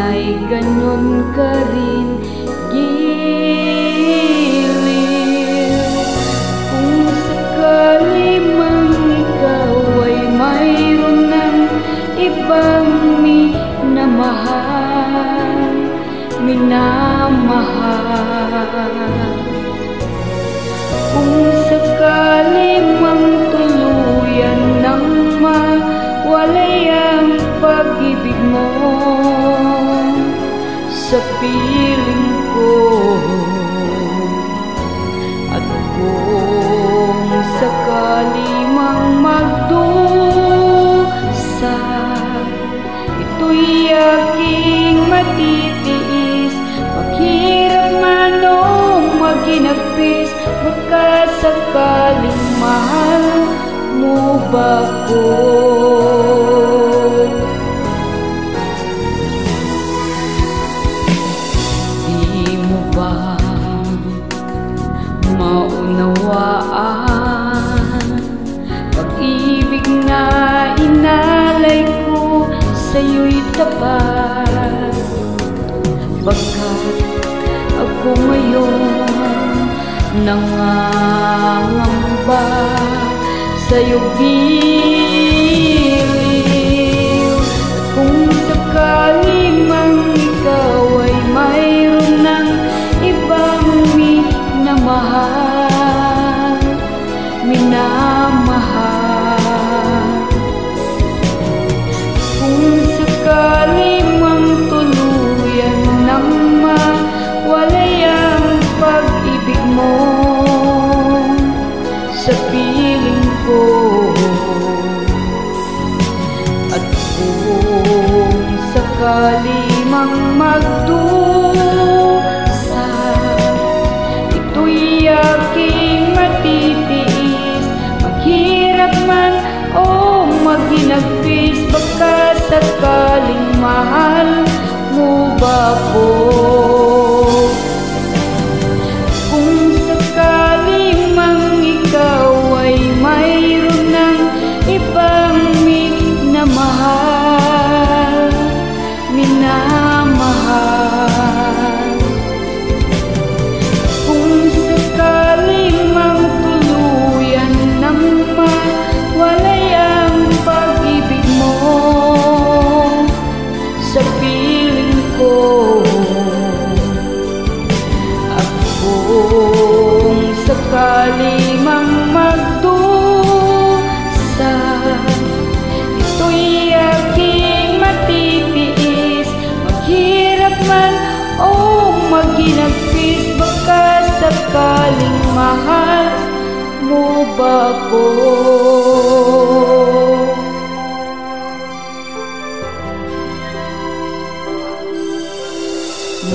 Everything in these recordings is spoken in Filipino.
ay ganon ka rin giliw. Kung sakali mang ikaw ay mayroon ng ibang minamahal, kung sakali mang tuluyan nang mawalay ang pag-ibig mo sa piling ko, at kung sakali mang magdusa, ito'y aking matitiis, maghirap man o maginagpis, magkasakaling mahal mo ba ko? Di mo ba maunawaan pag-ibig na inalay ko sa'yo'y tapat, bagkat ako ngayon nangangamba sa'yo giliw. Kung sakali mang ikaw ay mayroon ng ibang minamahal, kung sakali mang tuluyan nang mawalay ang pag-ibig mo sa piling ko, at kung sakali mang magdusa, ito'y aking matitiis, maghirap man o maginagpis, baka sakaling mahal mo ba ko? Kung sakali mang ikaw ay mayroon ng ibang minamahal, kung sakali mang tuluyan nang mawalay ang pag-ibig mo sa piling ko, at kung sakali mang magdusa, ito'y aking matitiis, maghirap man o maginagpis, baka sakaling mahal mo ba ko?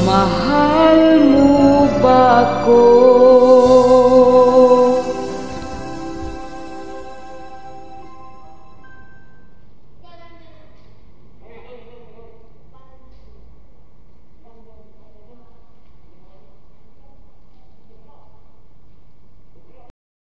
Mahal mo ba ko?